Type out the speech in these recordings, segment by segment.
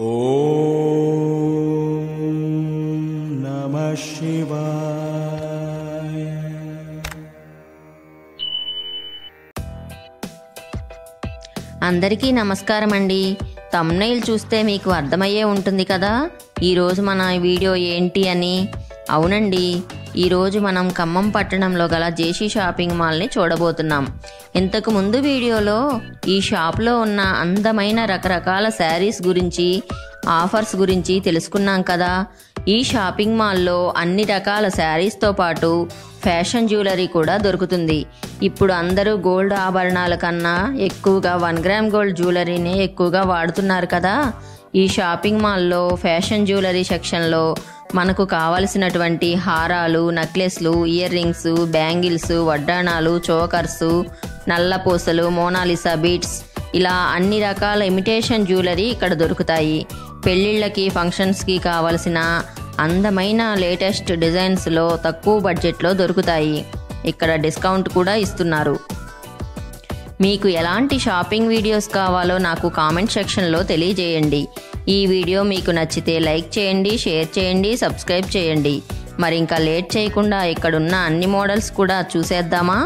ఓం నమః శివాయ. అందరికీ నమస్కారం అండి. థంబ్నెయిల్ చూస్తే మీకు అర్థమయ్యే ఉంటుంది కదా ఈరోజు మన వీడియో ఏంటి అని. అవునండి, ఈరోజు మనం ఖమ్మం పట్టణంలో గల జేసీ షాపింగ్ మాల్ని చూడబోతున్నాం. ఇంతకు ముందు వీడియోలో ఈ షాప్లో ఉన్న అందమైన రకరకాల శారీస్ గురించి, ఆఫర్స్ గురించి తెలుసుకున్నాం కదా. ఈ షాపింగ్ మాల్లో అన్ని రకాల శారీస్తో పాటు ఫ్యాషన్ జ్యువెలరీ కూడా దొరుకుతుంది. ఇప్పుడు అందరూ గోల్డ్ ఆభరణాల కన్నా ఎక్కువగా 1 గ్రామ్ గోల్డ్ జ్యువెలరీనే ఎక్కువగా వాడుతున్నారు కదా. ఈ షాపింగ్ మాల్లో ఫ్యాషన్ జ్యువెలరీ సెక్షన్లో మనకు కావలసినటువంటి హారాలు, నెక్లెస్లు, ఇయర్ రింగ్స్, బ్యాంగిల్స్, వడ్డాణాలు, చోకర్సు, నల్లపూసలు, మోనాలిసా బీట్స్, ఇలా అన్ని రకాల ఇమిటేషన్ జ్యువెలరీ ఇక్కడ దొరుకుతాయి. పెళ్ళిళ్ళకి, ఫంక్షన్స్కి కావలసిన అందమైన లేటెస్ట్ డిజైన్స్లో తక్కువ బడ్జెట్లో దొరుకుతాయి. ఇక్కడ డిస్కౌంట్ కూడా ఇస్తున్నారు. మీకు ఎలాంటి షాపింగ్ వీడియోస్ కావాలో నాకు కామెంట్ సెక్షన్లో తెలియజేయండి. ఈ వీడియో మీకు నచ్చితే లైక్ చేయండి, షేర్ చేయండి, సబ్స్క్రైబ్ చేయండి. మరి ఇంకా లేట్ చేయకుండా ఇక్కడున్న అన్ని మోడల్స్ కూడా చూసేద్దామా?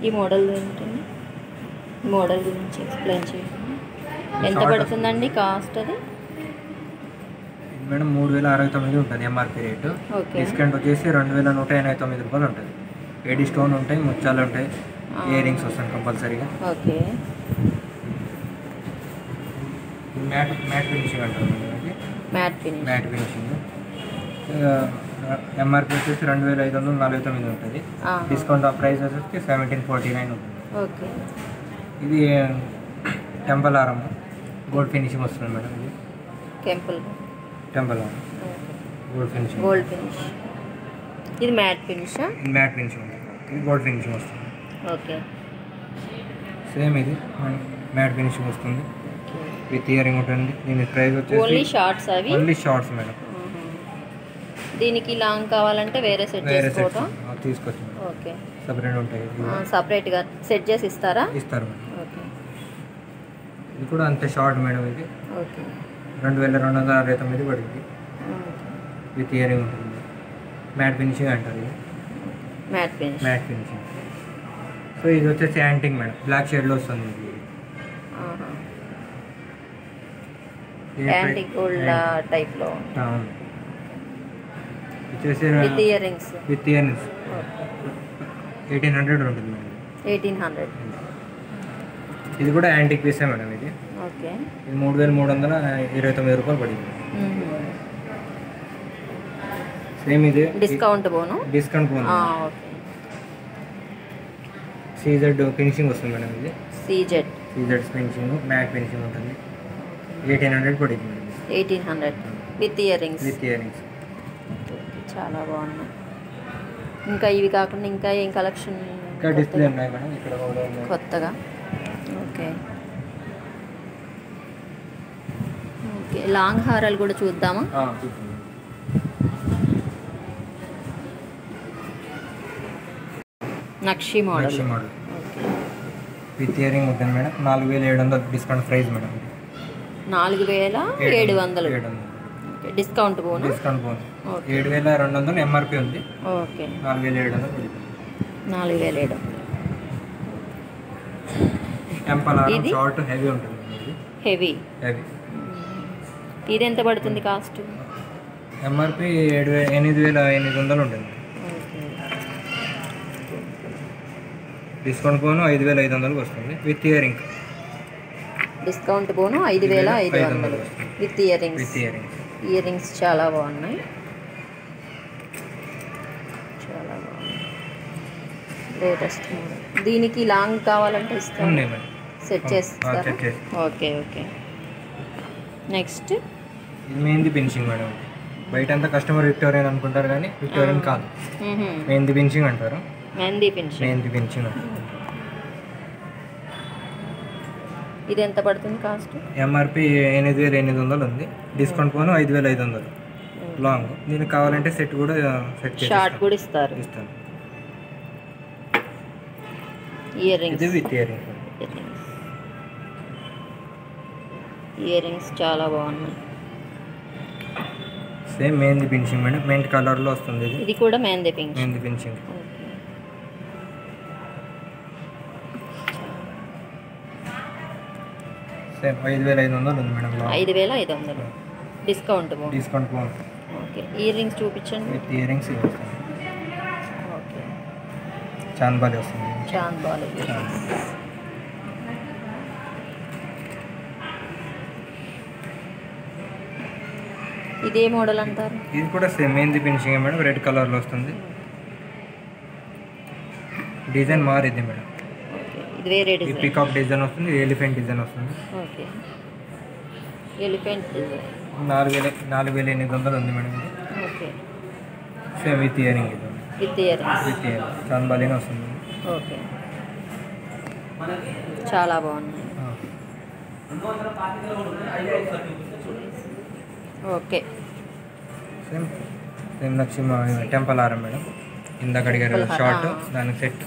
ఈ మోడల్ ఏంటండి? మోడల్ గురించి ఎక్స్ప్లెయిన్ చేయండి. ఎంత పడుతుందండి కాస్ట్? అది మేడం 3069 ఉంటుంది ఎంఆర్పి రేటు. డిస్కౌంట్ వచ్చేసి 2189 రూపాయలు ఉంటుంది. ఏడి స్టోన్ ఉంటాయి, ముత్యాలు ఉంటాయి, ఇయర్ రింగ్స్ వస్తాయి కంపల్సరీగా. ఓకే. మ్యాట్ ఫినిషింగ్ అంటారు. మ్యాట్ ఫినిషింగ్ ఎంఆర్పి వచ్చేసి 2549 ఉంటుంది. డిస్కౌంట్ ప్రైస్ వచ్చేసి 1749 ఉంటుంది. ఓకే. ఇది టెంపుల్ హారం గోల్డ్ ఫినిషింగ్ వస్తుంది మేడం. ఇది టెంపుల్ హారం గోల్డ్ ఫినిష్. ఇది మ్యాట్ ఫినిష్ ఉంటుంది. ఇది గోల్డ్ ఫినిషింగ్ వస్తుంది. ఓకే. సేమ్ ఇది మ్యాట్ ఫినిషింగ్ వస్తుంది విత్ ఇయర్ రింగ్ ఉంటుంది. దీని ప్రైస్ వచ్చేసి ఓన్లీ షార్ట్స్ మేడం. దీనికి లాంగ్ కావాలంటే వేరే సెట్ చేసుకోవటం తీసుకోవచ్చు. ఓకే. సపరేట్ ఉంటాయి. సపరేట్గా సెట్ చేసి ఇస్తారు మేడం. ఓకే. ఇది కూడా అంతే షార్ట్ మేడం. ఇది ఓకే. 2269 పడుతుంది విత్ ఇయర్ రింగ్ ఉంటుంది. మ్యాట్ ఫినిషింగ్ అంటారు. ఇది మ్యాట్ ఫినిషింగ్. సో ఇది వచ్చేసి యాంటిక్ మేడం, బ్లాక్ షేడ్లో వస్తుంది. యాంటిక్ గోల్డ్ టైప్లో వచ్చేసి విత్ ఇయర్ రింగ్స్ 1800 ఉంటుంది మేడం. 1800. ఇది కూడా యాంటిక్ పీసే మేడం. ఇది ఓకే. ఇది 3329 రూపాయలు పడింది. సేమ్ ఇది డిస్కౌంట్ పోను. ఓకే. సీజెడ్ ఫినిషింగ్ వస్తుంది మేడం. ఇది సీజెడ్ ఫినిషింగ్, మ్యాట్ ఫినిషింగ్ ఉంటుంది. 1800 పడింది మేడం. 1800 with ear rings. చాలా బాగున్నాయి. ఇంకా ఇవి కాకుండా ఇంకా ఏం కలెక్షన్? ఇంకా డిస్ప్లే ఉన్నాయి మేడం ఇక్కడ కొత్తగా. ఓకే. ఓకే. లాంగ్ హారాలు కూడా చూద్దామా? Nakshi model with ear ring ఉంటుంది madam. 4700 discount price madam. 4700 discount పోను. 7200 ఎంఆర్పి ఉంది. ఓకే. 4700. 4700. టెంపల్ హారం ఇది? షార్ట్ హెవీ ఉంటుంది హెవీ. హెవీ. ఇది ఎంత పడుతుంది కాస్ట్? ఎంఆర్పి 8,800 ఉంటుంది. డిస్కౌంట్ పోను 5,500కి వస్తుంది విత్ ఇయరింగ్. డిస్కౌంట్ పోను 5,500 with earrings. With earrings. Earrings చాలా బాగున్నాయి, చాలా బాగున్నాయి. Latest model. దీనికి లాంగ్ కావాలంటే ఇస్తాం, ఉన్నాయి మేడం. సెట్ చేస్తారా? సెట్ చేస్తాం. Okay okay. నెక్స్ట్ ఇది మెహందీ ఫినిషింగ్ మేడం. బయట అంతా కస్టమర్ విక్టోరియన్ అనుకుంటారు కానీ విక్టోరియన్ కాదు, మెహందీ ఫినిషింగ్ అంటారు. మెహందీ ఫినిషింగ్. మెహందీ ఫినిషింగ్ అంటారు. ఇది ఎంత పడుతుంది కాస్ట్? ఎంఆర్పి 8,800 ఉంది, డిస్కౌంట్ పోను 5,500 లాంగ్. దీనికి కావాలంటే సెట్ కూడా సెట్ షార్ట్ కూడా ఇస్తారు. ఇస్తాను. Ear rings. ఇది విత్ ఇయరింగ్. ఇయర్ రింగ్స్ చాలా బాగున్నాయి. సేమ్ మెహందీ ఫినిషింగ్ మేడం, మెంట్ కలర్లో వస్తుంది. ఇది కూడా mehndi finishing. Mehndi finishing. Same 5,500 ఉంది మేడం. 5,500 డిస్కౌంట్ పోను. డిస్కౌంట్ పోను. ఓకే. ఇయర్ రింగ్స్ చూపించండి. విత్ ఇయరింగ్స్ వస్తుంది. ఓకే. చాన్బాలి వస్తుంది. చాంద్ బాల్. ఇదే మోడల్ అంటారు? ఇది కూడా same mehndi finishing madam, red కలర్లో వస్తుంది. డిజైన్ మారిద్ది మేడం. ఓకే. ఇది వేరే ఈ డిజైన్. పికాక్ డిజైన్ వస్తుంది, ఎలిఫెంట్ డిజైన్ వస్తుంది. ఓకే. Elephant design. 4,800 ఉంది మేడం. ఇది ఓకే. Same with earring. ఇది with ear rings. With earring చాన్బాలినే వస్తుంది. ఓకే. చాలా బాగున్నాయి. Okay. Same same Lakshmi temple హారం మేడం. ఇందాక అడిగారు షార్ట్, దానికి సెట్.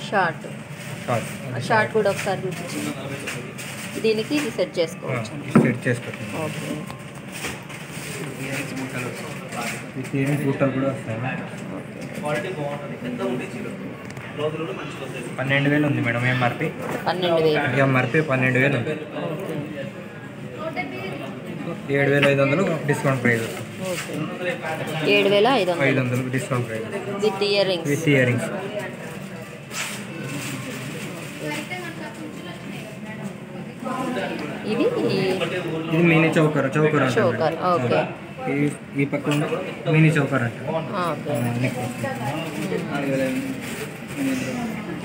షార్ట్. షార్ట్ షార్ట్ కూడా ఒకసారి చూపించండి. దీనికి ఇది సెట్ చేసుకోవచ్చు. సెట్ చేసుకోవచ్చు. ఓకే. విత్ ఇయరింగ్ బూటలు కూడా వస్తాయి. 12,000 ఉంది మేడం ఎంఆర్పి. 12,000. ఎంఆర్పి 12,000 ఉంది. 7,500 డిస్కౌంట్ ప్రైస్ వస్తుంది. Okay. 7,500 500 discount price with ear rings. With earrings. ఇది ఇది mini choker. Choker choker. Okay. ఈ పక్క మినీ చౌకర్ అంటే ఓకే.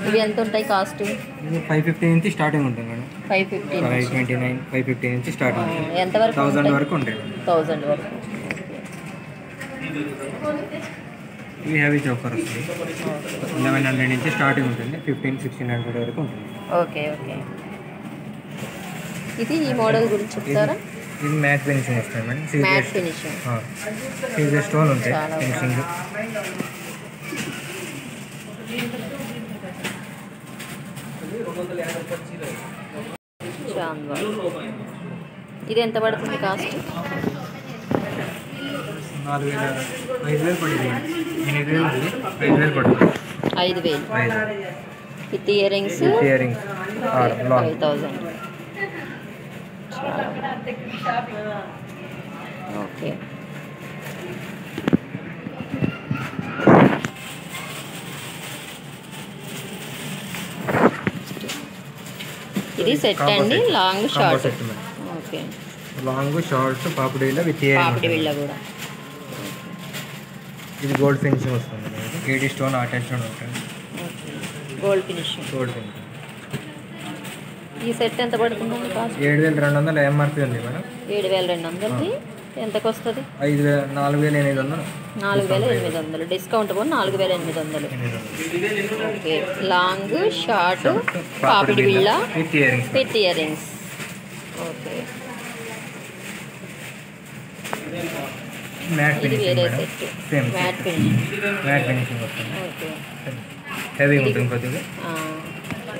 ఇవి ఎంత ఉంటాయి కాస్ట్? ఇది 550 నుంచి స్టార్టింగ్ ఉంటుంది మేడం. 550. 529, 550 నుంచి స్టార్టింగ్. ఎంతవరకు? 1000 వరకు ఉంటాయి. 1000 వరకు. ఇవి హెవీ చౌకర్ వస్తుంది. 1100 నుంచి స్టార్టింగ్ ఉంటుంది, 1500-1600 వరకు ఉంటుంది. Okay okay. ఇది ఈ మోడల్ గురించి చెప్తారా? ఇది మ్యాట్ ఫినిషింగ్ వస్తుంది మేడం. Matte finishing. సీజర్ స్టోన్ ఉంటాయి ఫినిషింగ్. ఇది ఎంత పడుతుంది కాస్ట్? 5,000 పడుతుంది. 8,000 ఉంది, 5,000 పడుతుంది. 5,000 with ear rings. With earrings 5,000. Okay. ఇది సెట్ అండి, long short. Okay. Long short పాపిడిలో విత్ పాపిడి బిళ్ళ కూడా. ఇది గోల్డ్ ఫినిషింగ్ వస్తుంది. ఏడీ స్టోన్ అటాచ్మెంట్ ఉంటుంది. Gold finishing. Gold finishing. ఈ సెట్ ఎంత పడుతుందండి కాస్ట్? 7,200 ఎంఆర్పి ఉంది మేడం. 7,200కి ఎంతకు వస్తుంది? 4,800. 4,800 డిస్కౌంట్ పోను 4,800. ఓకే. లాంగ్ షార్ట్ పాపిడి బిళ్ళ with earrings. With ear rings. Okay. Matte ఇది ఫినిషింగ్ వేరే madam. Set. Same matte finishing. Matte finishing వస్తుంది. ఓకే. హెవీ ఉంటుంది కొద్దిగా. ఆ,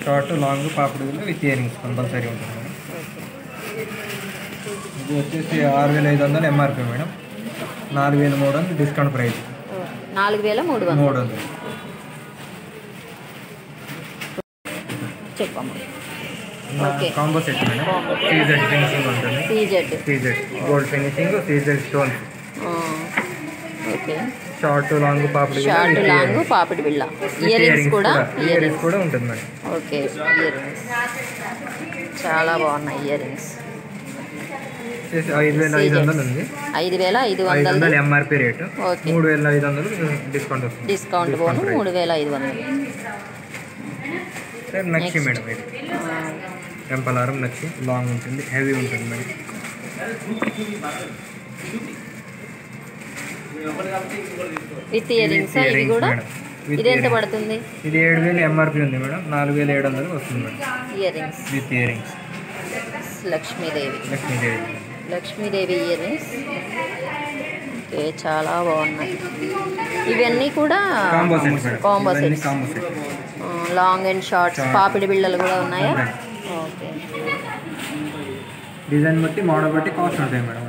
షార్ట్ లాంగ్ పాపిడిలో విత్ ఇయరింగ్స్ కంపల్సరీ ఉంటుంది మేడం. ఓకే. ఇది వచ్చేసి 6,500 ఎంఆర్పి మేడం. 4,300 discount price. 4,300. చెప్పమ్మా. Okay, combo set madam. CZ finishing ఉంటుంది. CZ gold finishing, CZ stones. Okay, short long పాపిడి బిళ్ళ. ఇయర్ రింగ్స్ కూడా ఉంటుంది మేడం. ఓకే, ఇయర్ రింగ్స్ చాలా బాగున్నాయి. ఇయర్ రింగ్స్ 5,500 ఉంది. 5,500 ఎంఆర్పి రేటు. 3,500 డిస్కౌంట్ పోను 3,500. నక్షి మేడం, ఇది టెంపలారం నక్షి. లాంగ్ ఉంటుంది, హెవీ ఉంటుంది మేడం. విత్ ఇయర్ రింగ్స్ ఇవి కూడా. ఇది ఎంత పడుతుంది? ఇది 7,000 ఎంఆర్పి ఉంది మేడం. 4,700 వస్తుంది madam. Ear rings with ear rings. Lakshmidevi ear rings. Okay, చాలా బాగున్నాయి. ఇవన్నీ కూడా combo sets. Long and shorts పాపిడి బిళ్ళలు కూడా ఉన్నాయా? ఓకే, డిజైన్ బట్టి మోడల్ బట్టి కాస్ట్ ఉంటాయి madam.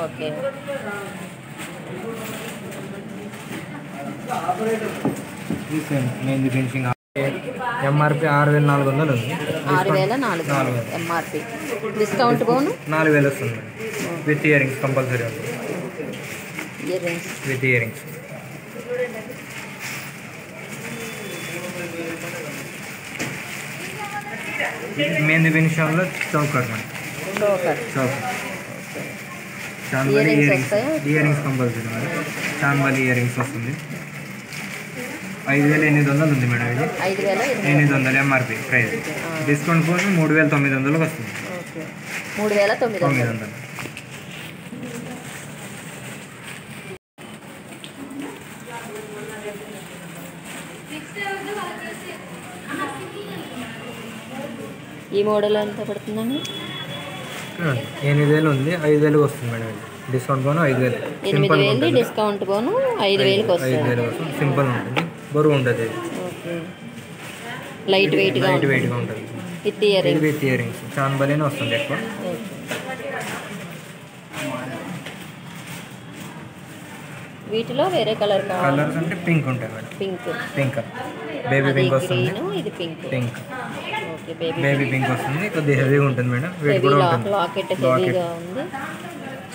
Okay, mehndi finishing MRP 6,400 ఉంది. 6,400 ఎంఆర్పి. డిస్కౌంట్ పోను 4,000 వస్తుంది madam. With ear rings compulsory ఉంది. Ear rings with ear rings. Mehndi ఫినిషింగ్లో చౌకర్ మేడం. చాంబలి ఇయర్ రింగ్స్ కంపల్సరీ మేడం. చాంబలి ఇయర్ రింగ్స్ వస్తుంది. 5,800 ఉంది మేడం. ఇది 5,800 ఎంఆర్పి ప్రైస్. డిస్కౌంట్ పోయి 3,900 వస్తుంది. 3,900. ఈ మోడల్ ఎంత పడుతుందండి? 8,000 ఉంది, 5,000 వస్తుంది మేడం. డిస్కౌంట్ పోను 5,000. 8,000 డిస్కౌంట్ పోను 5,000 వస్తుంది. సింపుల్ ఉంటుంది, బరువు ఉంటుంది. లైట్ వెయిట్గా ఉంటుంది. విత్ ఇయర్ రింగ్స్ చాంబలినే వస్తుంది ఎక్కువ. వీటిలో వేరే కలర్స్ అంటే పింక్ ఉంటాయి మేడం. పింక్ బేబీ పింక్ వస్తుంది. ఇది పింక్. ఓకే, బేబీ పింక్ వస్తుంది. కొద్దిగా హెవీగా ఉంటుంది మేడం. వెయిట్ కూడా ఉంటుంది. లాకెట్ హెవీగా ఉంది.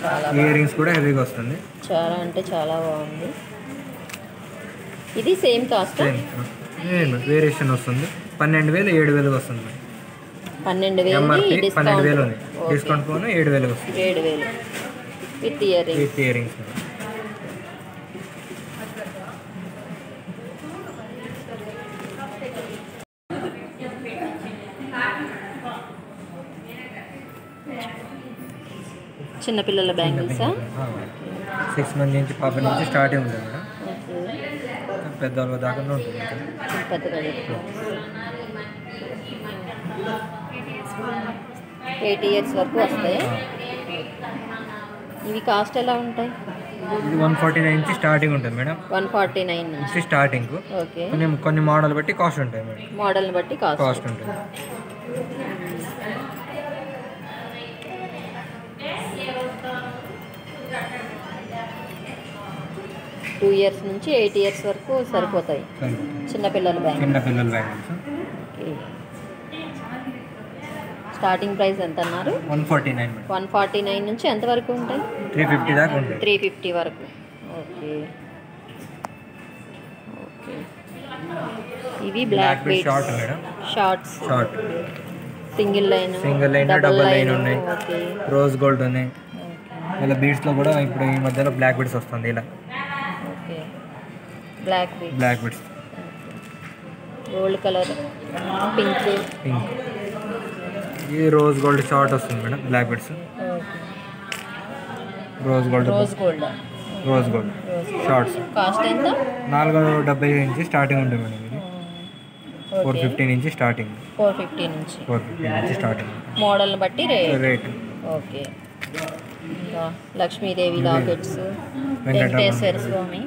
చాలా ఇయర్ రింగ్స్ కూడా హెవీగా వస్తుంది. చాలా అంటే చాలా బాగుంది. ఇది సేమ్ కాస్ట్. వేరియేషన్ వస్తుంది. 12,000 7,000 వస్తుంది మేడం. 12,000 12,000 ఉంది. డిస్కౌంట్ పోను 7,000 వస్తుంది. 7,000 విత్ ఇయర్ రింగ్స్. చిన్నపిల్లల బ్యాంగిల్సా? 6 మంత్ నుంచి పాప నుంచి స్టార్టింగ్ ఉంటుంది మేడం. పెద్దవాళ్ళ దాకా ఉంటుంది. పెద్దగా 8 ఇయర్స్ వరకు వస్తాయి. ఇవి కాస్ట్ ఎలా ఉంటాయి? ఇది 149 నుంచి స్టార్టింగ్ ఉంటుంది మేడం. 149 నుంచి స్టార్టింగ్. ఓకే, కొన్ని మోడల్ బట్టి కాస్ట్ ఉంటాయి మేడం. మోడల్ని బట్టి కాస్ట్ ఉంటుంది. 2 ఇయర్స్ నుంచి 8 ఇయర్స్ వరకు సరిపోతాయి. చిన్నపిల్లల బ్యాంగిల్స్. స్టార్టింగ్ ప్రైస్ ఎంత అన్నారు? 149 మేడం. 149 నుంచి ఎంత వరకు ఉంటాయి? 350 దాకా ఉంటాయి. 350 వరకు. ఓకే, ఇవి black beads short madam. Shorts. Single line double line ఉన్నాయి. రోజ్ గోల్డ్ ఉన్నాయి. ఇలా బీడ్స్లో కూడా ఇప్పుడు ఈ మధ్యలో బ్లాక్ బీడ్స్ వస్తుంది. ఇలా black beads. Gold colour, pink. ఇది రోజ్ గోల్డ్ షార్ట్ వస్తుంది madam. Black beads. Rose gold shorts. Cost ఎంత? 470 నుంచి స్టార్టింగ్ ఉంటుంది మేడం. ఇది 450 నుంచి స్టార్టింగ్. 450 నుంచి స్టార్టింగ్. మోడల్ని బట్టి rate. Okay, Lakshmidevi lockets, Venkateswara Swamy.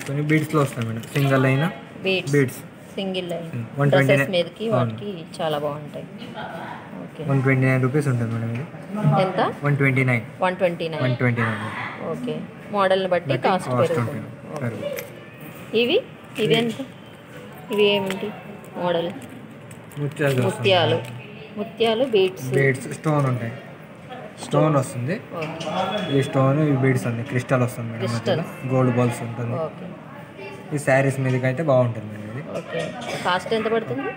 కొన్ని బీడ్స్లో వస్తాయి మేడం. సింగిల్ అయినా బీడ్స్ సింగిల్ లైన్ 129 డ్రెస్సెస్ మీదకి వాటికి చాలా బాగుంటాయి. ఓకే 129 రూపీస్ ఉంటుంది మేడం ఇది. ఎంత? 129. 129. ఓకే మోడల్ని బట్టి కాస్ట్ పెరుగుతుంది. ఉంటుంది. ఇవి ఎంత? ఇవి ఏమిటి మోడల్? ముత్యాలు బీడ్స్ స్టోన్ ఉంటాయి. స్టోన్ వస్తుంది. ఈ స్టోన్ ఈ బీడ్స్ ఉంది. క్రిస్టల్ వస్తుంది మేడం. గోల్డ్ బాల్స్ ఉంటుంది. ఈ శారీస్ మీదకి అయితే బాగుంటుంది మేడం ఇది. ఓకే కాస్ట్ ఎంత పడుతుంది?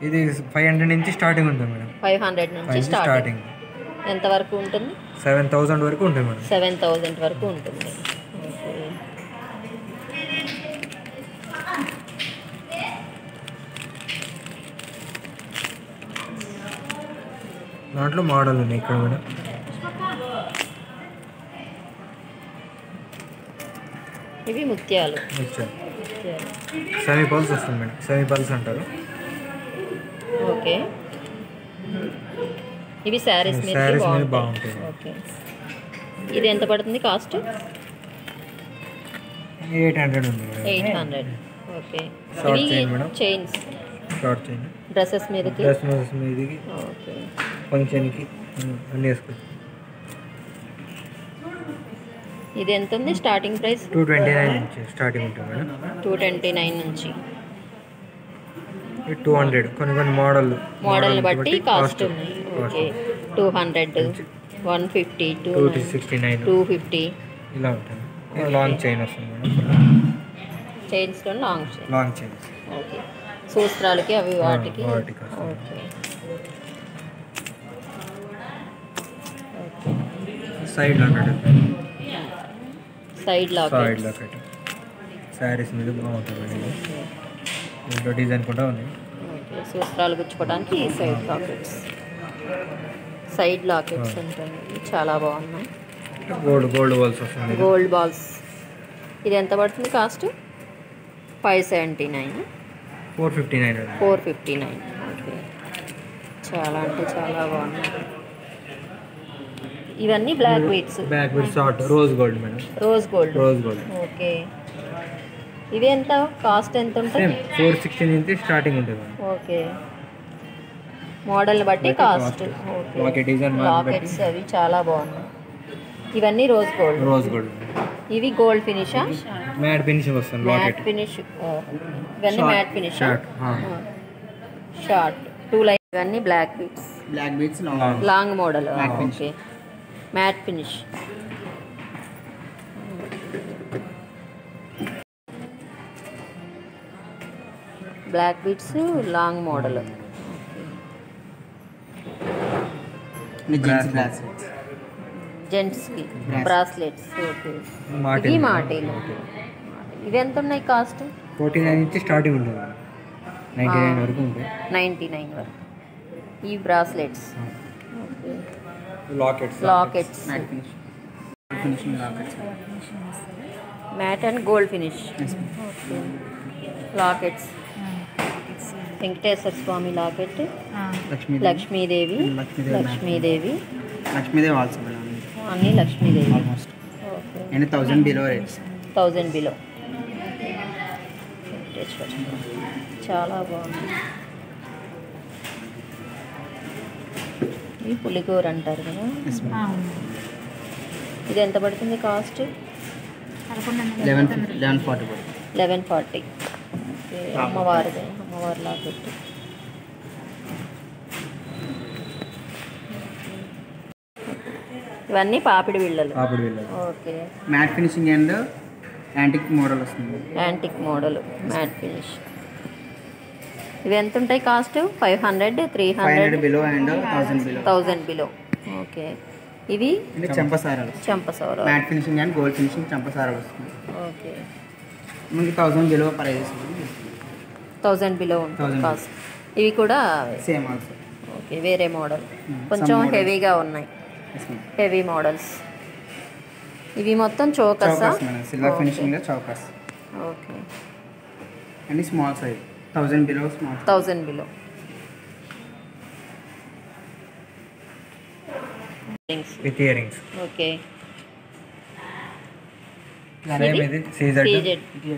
ఇది 500 నుంచి స్టార్టింగ్ ఉంటుంది మేడం. 500 నుంచి స్టార్టింగ్. ఎంత వరకు ఉంటుంది? 7000 వరకు ఉంటుంది మేడం. 7000 వరకు ఉంటుంది. దాంట్లో మోడల్ ఉన్నాయి ఇక్కడ మేడం. ఇవి ముత్యాలు. సెమీ పల్స్ వస్తుంది మేడం. సెమీ పల్స్ అంటారు. ఓకే ఇవి శారీస్ మీద బాగుంటాయి. ఓకే ఇది ఎంత పడుతుంది కాస్ట్? 800 ఉంది. 800. Okay short chain madam. Chains short chain dresses మీదకి. ఓకే ఫంక్షన్కి అన్నీ వేసుకోవచ్చు. ఇది ఎంత ఉంది స్టార్టింగ్ ప్రైస్? 229 నుంచి స్టార్టింగ్ ఉంటుంది మేడం. 229 నుంచి 200. కొన్ని మోడల్ని బట్టి కాస్ట్ ఉన్నాయి. ఓకే 200, 150, 269, 250 ఇలా ఉంటుంది. లాంగ్ చైన్ వస్తుంది మేడం. చైన్స్లో లాంగ్ చైన్స్. ఓకే సూత్రాలకి అవి వాటికి. ఓకే సైడ్ లాకెట్ శారీస్ మీద బాగుంటుంది. దీంట్లో డిజైన్ కూడా ఉన్నాయి. ఓకే సూత్రాలు గుచ్చుకోవడానికి ఈ సైడ్ లాకెట్స్ ఉంటాయి. చాలా బాగున్నాయి. గోల్డ్ బాల్స్ వస్తుంది. Gold balls. ఇది ఎంత పడుతుంది కాస్ట్? 579. 459. ఓకే చాలా అంటే చాలా బాగున్నాయి. ఇవన్నీ black beads short rose gold madam. Rose gold. Okay ఇవి ఎంత కాస్ట్ ఎంత ఉంటుంది? 460 నుంచి స్టార్టింగ్ ఉంటుంది. ఓకే మోడల్ని బట్టి కాస్ట్. ఓకే లాకెట్స్ అవి చాలా బాగున్నాయి. ఇవన్నీ రోజ్ గోల్డ్. ఇవి గోల్డ్ ఫినిషా? మ్యాట్ ఫినిషింగ్ వస్తుంది. Matte finish. ఇవన్నీ మ్యాట్ ఫినిష్. Short 2 line. ఇవన్నీ black beads long model. Okay matte finish. Black beads long model. జెంట్స్కి బ్రాస్లెట్స్. ఓకే ఇవి మాటీలు. ఇవి ఎంత ఉన్నాయి కాస్ట్? 49 నుంచి స్టార్టింగ్ ఉంటుంది. 99 వరకు ఉంటాయి. 99 వరకు. ఈ bracelets. Okay lockets matte and gold finish. Okay lockets. Venkateswara Swamy locket. Lakshmidevi అన్నీ Lakshmidevi. Okay 1000 below rates. 1000 below. చాలా బాగుంది. ఈ పులిగోర అంటారు కదా. ఇది ఎంత పడుతుంది కాస్ట్? 1140. ఓకే అమ్మవారి లాకెట్. ఇవన్నీ పాపిడి బిళ్ళలు. Okay matte finishing and antique model వస్తుంది. Antique model matte finish. ఇవి ఎంత ఉంటాయి cost? 500, 300 below and 1000 below. Okay ఇవి చెంపసారాలు matte finishing and gold finishing చెంపసారాలు వస్తుంది. ఓకే మనకి 1000 బిలో ప్రైస్. 1000 బిలో ఉంటుంది కాస్ట్. ఇవి కూడా సేమ్ ఆల్సో. ఓకే వేరే మోడల్. కొంచెం హెవీగా ఉన్నాయి. Heavy models. ఇవి మొత్తం చోకర్సా? Silver finishing chokers. Okay and small size 1000 below. 1000 below. With ear rings. Okay CZ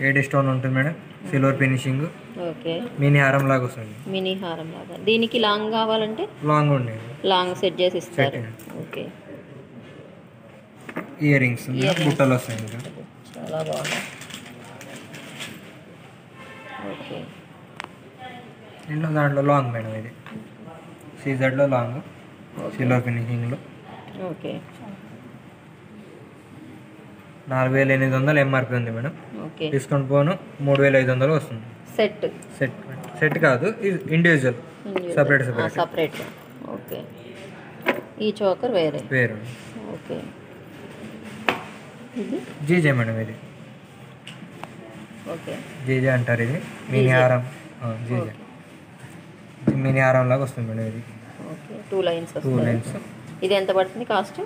8 stone ఉంటుంది madam. Silver finishing okay. Mini హారం లాగా వస్తుంది. మినీ హారం లాగా. దీనికి లాంగ్ కావాలంటే లాంగ్ ఉండేది. లాంగ్ సెట్ చేసి ఇస్తారు. ఓకే. ఇయర్ రింగ్స్ బుట్టలు వస్తాయి ఇంకా. చాలా బాగుంది. ఓకే. దాంట్లో లాంగ్ మేడం ఇది సీజర్లో లాంగ్ సిల్వర్ ఫినిషింగ్లో. ఓకే. 4800 ఎంఆర్పి ఉంది మేడం. ఓకే. డిస్కౌంట్ పోను 3500 వస్తుంది. సెట్ సెట్ కాదు, ఇది ఇండివిజువల్ సపరేట్. ఓకే. ఈ చోకర్ వేరే. ఓకే. ఇది జీజే మేడం. ఇది ఓకే. జీజే అంటారు. ఇది మినీ హారం. జీజే మినీ హారం లాగా వస్తుంది మేడం. ఇది ఓకే. 2 లైన్స్. ఇది ఎంత పడుతుంది కాస్ట్?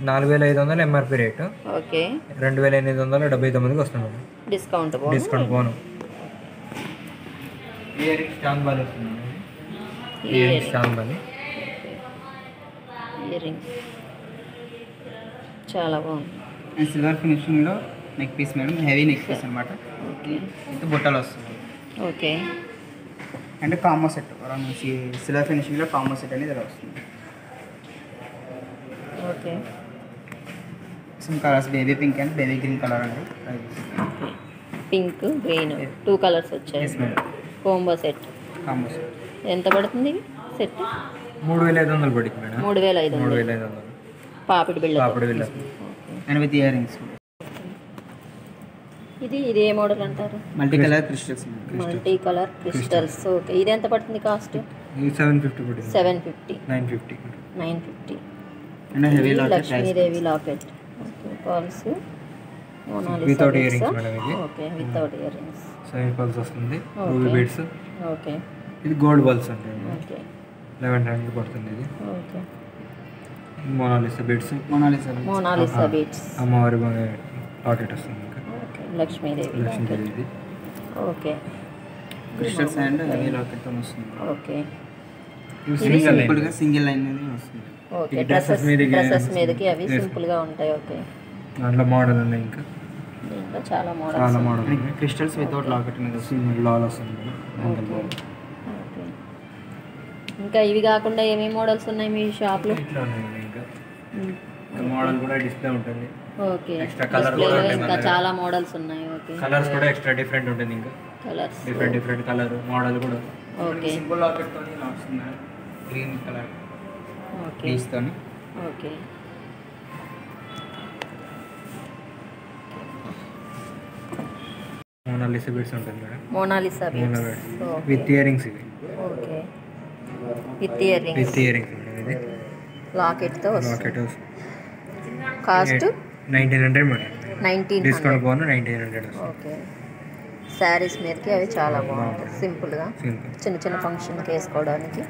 4500 MRP rate. ఓకే. 2879కి వస్తుంది మేడం. డిస్కౌంట్ పోను. ఇయర్ రింగ్స్ స్ట్రాంగ్ బాల్ వస్తుంది. Ear rings strong ball. Ear rings చాలా బాగుంది. సిల్వర్ ఫినిషింగ్లో neck piece madam. Heavy neck piece అనమాట. ఓకే. ఇది బుట్టలు వస్తుంది. ఓకే. అంటే కాంబో సెట్ సిల్వర్ ఫినిషింగ్లో కాంబో సెట్ అనేది ఇలా వస్తుంది. Okay. Some colours baby pink and baby green colour అండి. పింక్ గ్రీన్ 2 కలర్స్ వచ్చాయి. Combo set. కాంబో సెట్ ఎంత పడుతుంది సెట్? 3500 పడింది మేడం. 3500. పాపిడి బిళ్ళ. And with ear rings. ఇది ఏ మోడల్ అంటారు? Multi colour crystals. ఓకే. ఇది ఎంత పడుతుంది కాస్ట్? 750 పడింది. 750. 950. And heavy locket. Lakshmidevi locket. Okay. Pearls without ear rings madam. ఇది okay. Without ear rings. 7 pearls వస్తుంది. Ruby beads. ఓకే. ఇది గోల్డ్ బాల్స్ అంటే ఓకే. 1100 పడుతుంది. ఇది okay. Mona Lisa beads. Mona Lisa beads. అమ్మవారి లాకెట్ వస్తుంది. ఇంకా ఓకే. లక్ష్మీదేవి. ఇది ఓకే. క్రిస్టల్స్ అండ్ హెవీ లాకెట్తో వస్తుంది. ఓకే. సింపుల్గా సింగిల్ లైన్ అనేది వస్తుంది. ఓకే. డ్రెస్సెస్ మీదకి అవి సింపుల్గా ఉంటాయి. ఓకే. దాంట్లో మోడల్ ఉన్నాయి. ఇంకా దీంట్లో చాలా మోడల్. క్రిస్టల్స్ వితౌట్ లాకెట్ మీద వస్తుంది. లాల్ వస్తుంది. ఓకే. ఇంకా ఇవి కాకుండా ఏమేమి మోడల్స్ ఉన్నాయి మీ షాప్లో? ఇట్లా ఉన్నాయి ఇంకా మోడల్ కూడా డిస్ప్లే ఉంటుంది. ఓకే. ఎక్స్ట్రా కలర్ ఇంకా చాలా మోడల్స్ ఉన్నాయి. ఓకే. కలర్స్ కూడా ఎక్స్ట్రా డిఫరెంట్ ఉంటుంది. ఇంకా కలర్స్ డిఫరెంట్ కలర్ మోడల్ కూడా. ఓకే. సింపుల్ లాకెట్తో ఇలా వస్తుంది. Green colour okay. పీస్తోని. ఓకే. మోనాలిసా బీడ్స్ ఉంటుంది madam. Mona Lisa beads. With ear rings ఇవి. Okay. With ear rings madam. ఇది లాకెట్తో లాకెట్ కాస్ట్ 1900 మేడం. 1900. డిస్కౌంట్ పోను 1900 వస్తుంది. ఓకే. శారీస్ మీదకి అవి చాలా బాగుంటాయి. సింపుల్గా చిన్న ఫంక్షన్కి వేసుకోవడానికి.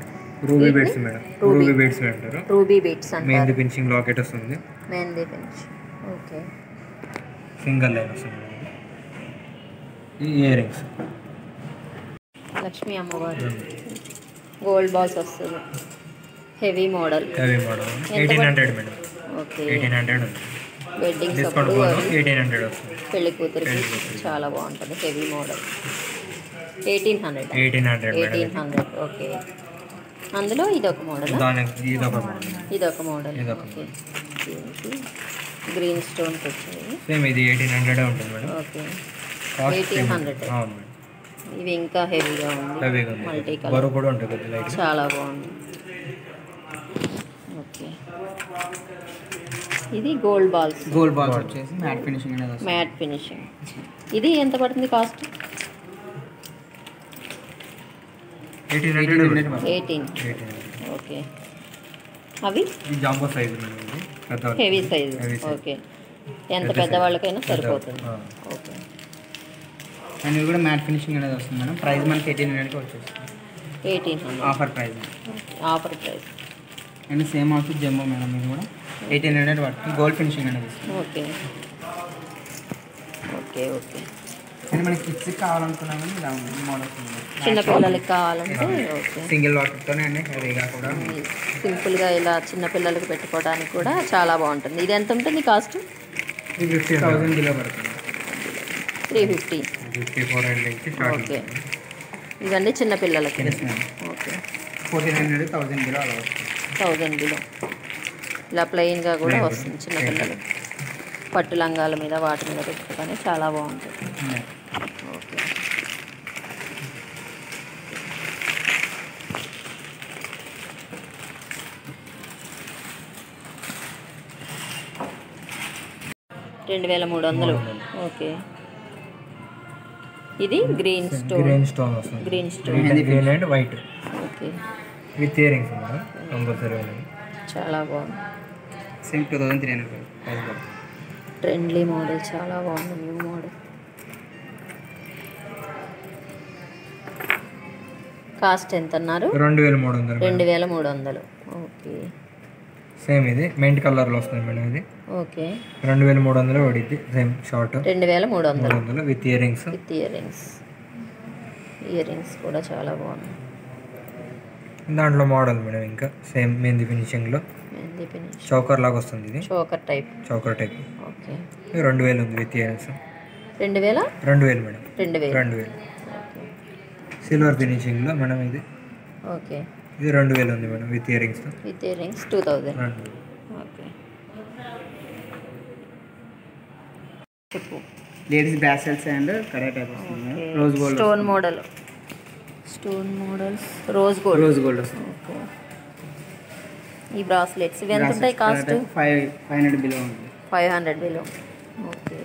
Ruby beads madam. Ruby beads అంటారు. రూబీ బీడ్స్ అంటారు. మెహందీ ఫినిషింగ్ లాకెట్ వస్తుంది. Mehndi finish. Okay. Single line వస్తుంది. ఈ ఇయర్ రింగ్స్ లక్ష్మీ అమ్మవారు గోల్డ్ బాల్స్ వస్తుంది. Heavy model. 1800 మేడం. ఓకే. 1800 ఉంది. వెడ్డింగ్ డిస్కౌంట్ పోను 1800 వస్తుంది. పెళ్లి కూతురికి చాలా బాగుంటుంది. Heavy model. 1800. 1800. ఓకే. అందులో ఇదొక మోడల్. ఇదొక మోడల్. ఓకే. గ్రీన్ స్టోన్స్ వచ్చాయి. సేమ్ ఇది 1800 ఉంటుంది మేడం. ఓకే. 1800. ఇవి ఇంకా హెవీగా ఉంది. మల్టీ కలర్ కూడా ఉంటుంది. చాలా బాగుంది. ఓకే. ఇది గోల్డ్ బాల్స్ వచ్చేసి మ్యాట్ ఫినిషింగ్ అనేది వస్తుంది. Matte finishing. ఇది ఎంత పడుతుంది కాస్ట్? 18. ఓకే. అవి జాంబో సైజ్ మేడం. ఇది హెవీ సైజ్. ఓకే. ఎంత పెద్దవాళ్ళకైనా సరిపోతుంది. ఓకే. అండ్ ఇవి కూడా మ్యాట్ ఫినిషింగ్ అనేది వస్తుంది మేడం. ప్రైస్ మనకి 1800కి వచ్చేస్తుంది. 1800 offer price. Offer price. And same అవుతుంది జంబో మేడం. ఇది కూడా 1800 పడుతుంది. గోల్డ్ ఫినిషింగ్ అనేది వస్తుంది. ఓకే. ఓకే. ఓకే. అండ్ మనకి కిడ్స్కి కావాలనుకున్నా కానీ ఇలా ఉంది మోడల్స్. చిన్నపిల్లలకి కావాలంటే ఓకే. సింగిల్ లాకెట్తోనే అండి హెవీగా కూడా సింపుల్గా ఇలా చిన్నపిల్లలకి పెట్టుకోవడానికి కూడా చాలా బాగుంటుంది. ఇది ఎంత ఉంటుంది కాస్ట్? 350,000 కిలో పడుతుంది. 350. ఓకే. ఇవన్నీ చిన్నపిల్లలకి. Yes madam. ఓకే. 1400 1000 బిలో అలా వస్తుంది. 1000 బిలో ఇలా ప్లెయిన్గా కూడా వస్తుంది చిన్నపిల్లలు. పట్టు లంగాల మీద వాటి మీద పెట్టుకుంటే చాలా బాగుంటుంది. ఓకే. $2300. ఓకే. ఇది గ్రీన్ స్టోన్ వస్తుంది. Green stone green and white okay. With earrings madam compulsory. చాలా బాగుంది. Same 2300 price. ట్రెండ్లీ మోడల్ చాలా బాగుంది. New model. కాస్ట్ ఎంత అన్నారు? 2300. 2300. ఓకే. సేమ్ ఇది మెంట్ కలర్లో వస్తుంది మేడం. ఇది ఓకే. 2300 పడిద్ది. Same short 2300 with earrings. With earrings కూడా చాలా బాగుంది. దాంట్లో మోడల్ మేడం ఇంకా సేమ్ మెహందీ ఫినిషింగ్లో చౌకర్ లాగా వస్తుంది. ఇది చౌకర్ టైప్. ఓకే. 2000 ఉంది విత్ ఇయరింగ్స్. 2000 మేడం. 2000. సిల్వర్ ఫినిషింగ్లో మేడం ఇది. ఓకే. ఇది 2000 ఉంది మేడం విత్ ఇయరింగ్స్. 2000. ఓకే. చెప్పు. లేడీస్ బ్రాస్లెట్స్ అండ్ కడే టైప్ వస్తుంది. Rose gold stone models rose gold వస్తుంది. ఓకే. ఈ బ్రాస్లెట్స్ ఇవి ఎంత ఉంటాయి కాస్ట్? 500 బిలో ఉంది. 500 below. Okay.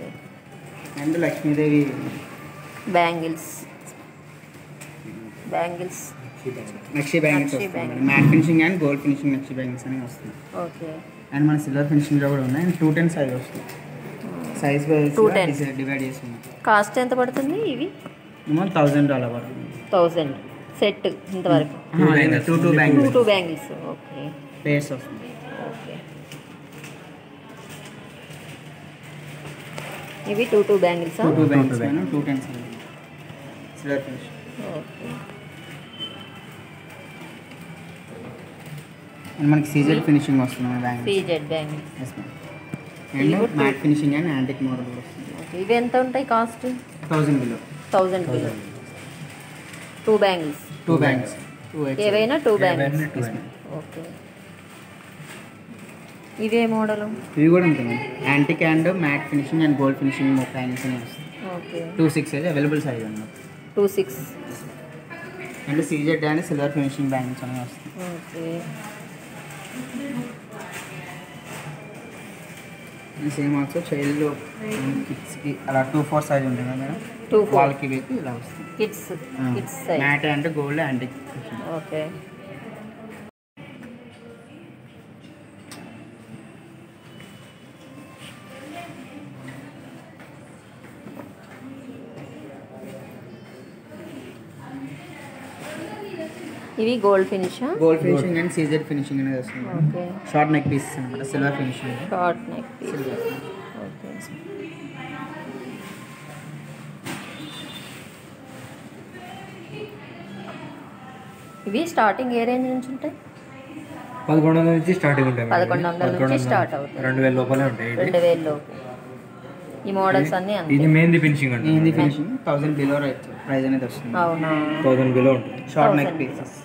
And Lakshmidevi bangles నక్షి బ్యాంగిల్స్ వస్తుంది. Matte finishing and gold finishing నక్షి బ్యాంగిల్స్ అనేవి వస్తుంది. ఓకే. అండ్ మన సిల్వర్ ఫినిషింగ్లో కూడా ఉన్నాయి. అండ్ 210 సైజ్ వస్తుంది. సైజ్ డివైడ్ చేసి ఉన్నాయి. కాస్ట్ ఎంత పడుతుంది? ఇవి ఏమో $1000 పడుతుంది. 1000 సెట్ ఇంతవరకు. 2 బ్యాంగిల్స్. ఓకే. ప్లేస్ వస్తుంది. ఓకే. ఇవి 2 bangles. 2 bangles 210 size silver finish. Okay. And మనకి సీజెడ్ ఫినిషింగ్ వస్తుంది మన bangles. CZ bangles. Yes ma'am. And matte finishing and antique model వస్తుంది. ఓకే. ఇవి ఎంత ఉంటాయి కాస్ట్? 1000 బిలో. 1000 బిలో. 2 బ్యాంగిల్స్. ఏవైనా 2 బ్యాంగిల్స్. ఓకే. ఇవే మోడల్? ఇవి కూడా ఉంటుంది. Antique and matte finishing and gold finishing bangles అనేవి వస్తుంది. ఓకే. 26 సైజ్ అవైలబుల్ సైజ్ అన్నమాట. 26. And CZ and silver finishing bangles అనేవి వస్తుంది. ఓకే. సేమ్ ఆల్సో చైల్డ్ కిడ్స్కి అలా 2-4 సైజ్ ఉంటుంది కదా మేడం. 2-4 వాళ్ళకి వేసి ఇలా వస్తుంది. Kids size. Matte and gold antique. Okay. ఇవి gold finishing and CZ finishing అనేది వస్తుంది. ఓకే. షార్ట్ నెక్ పీసెస్ అనమాట. Silver finishing. Short neck piece. Okay. ఇవి స్టార్టింగ్ ఏ రేంజ్ నుంచి ఉంటాయి? 1100 నుంచి స్టార్టింగ్ ఉంటాయి. 1100 నుంచి స్టార్ట్ అవుతాయి. 2000 లోపలే ఉంటాయి. 2000 లోపు. ఈ మోడల్స్ అన్నీ అంతే. ఇది మెహందీ ఫినిషింగ్ అంటే. మెహందీ ఫినిషింగ్ 1000 బిలో ప్రైస్ అనేది వస్తుంది. అవునా? 1000 బిలో ఉంటుంది. Short neck pieces.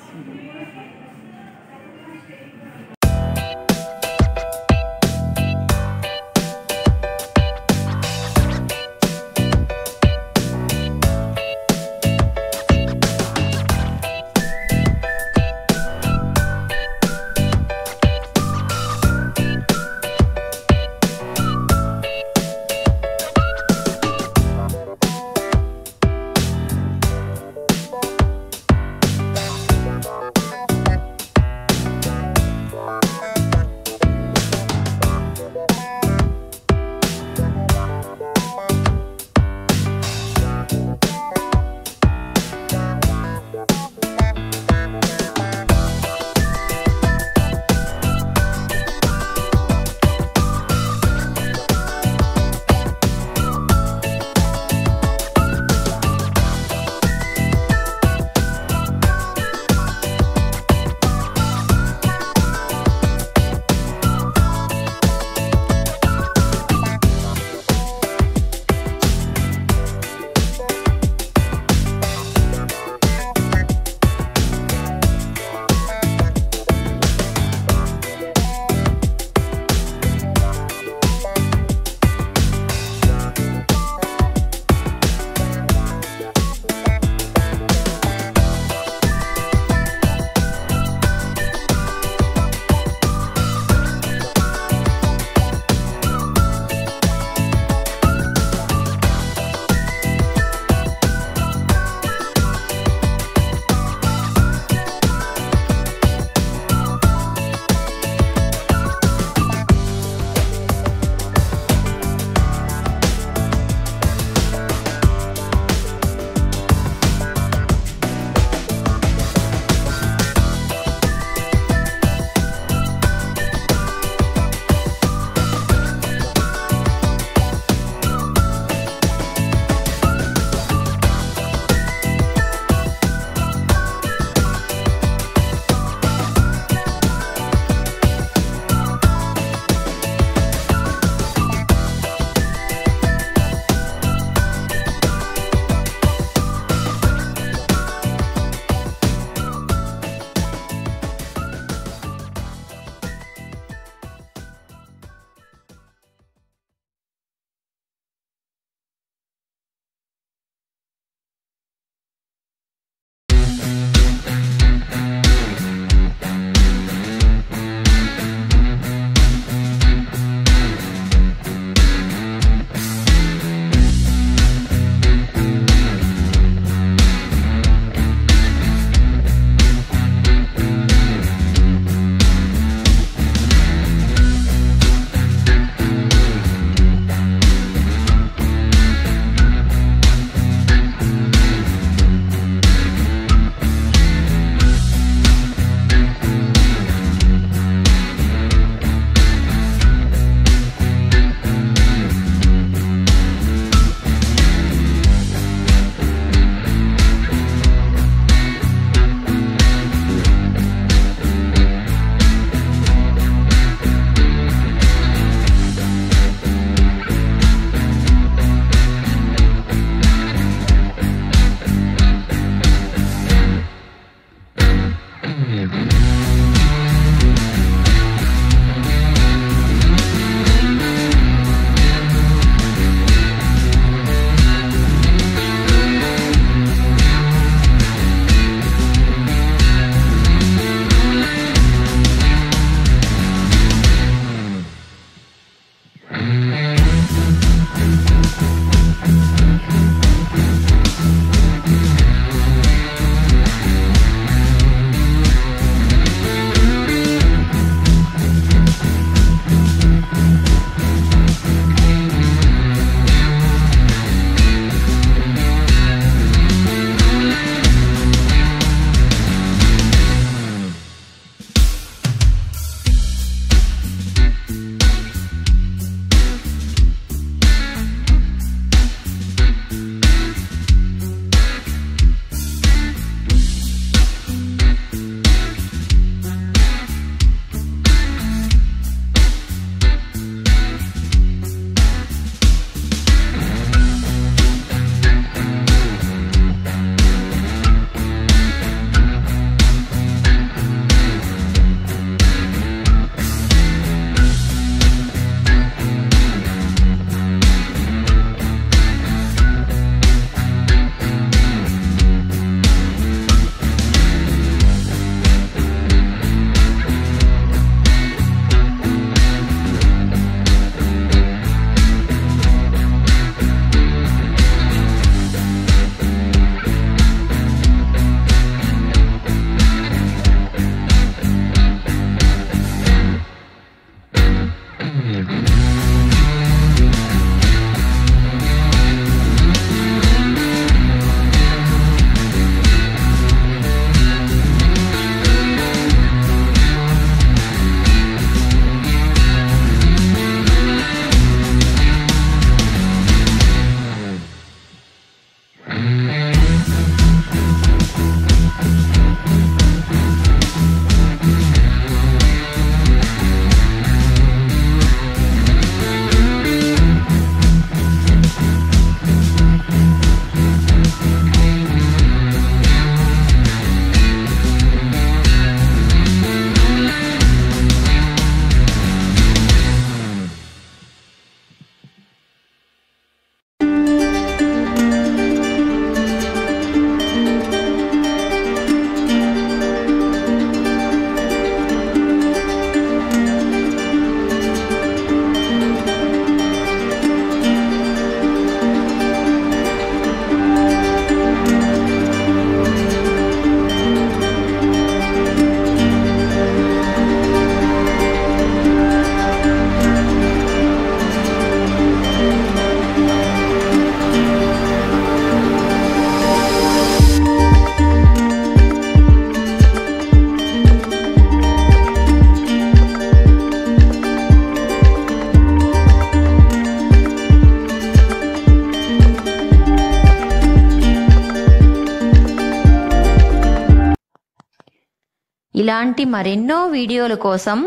ఇలాంటి మరెన్నో వీడియోల కోసం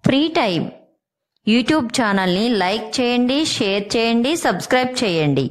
ఫ్రీ టైం యూట్యూబ్ ఛానల్ని లైక్ చేయండి, షేర్ చేయండి, సబ్స్క్రైబ్ చేయండి.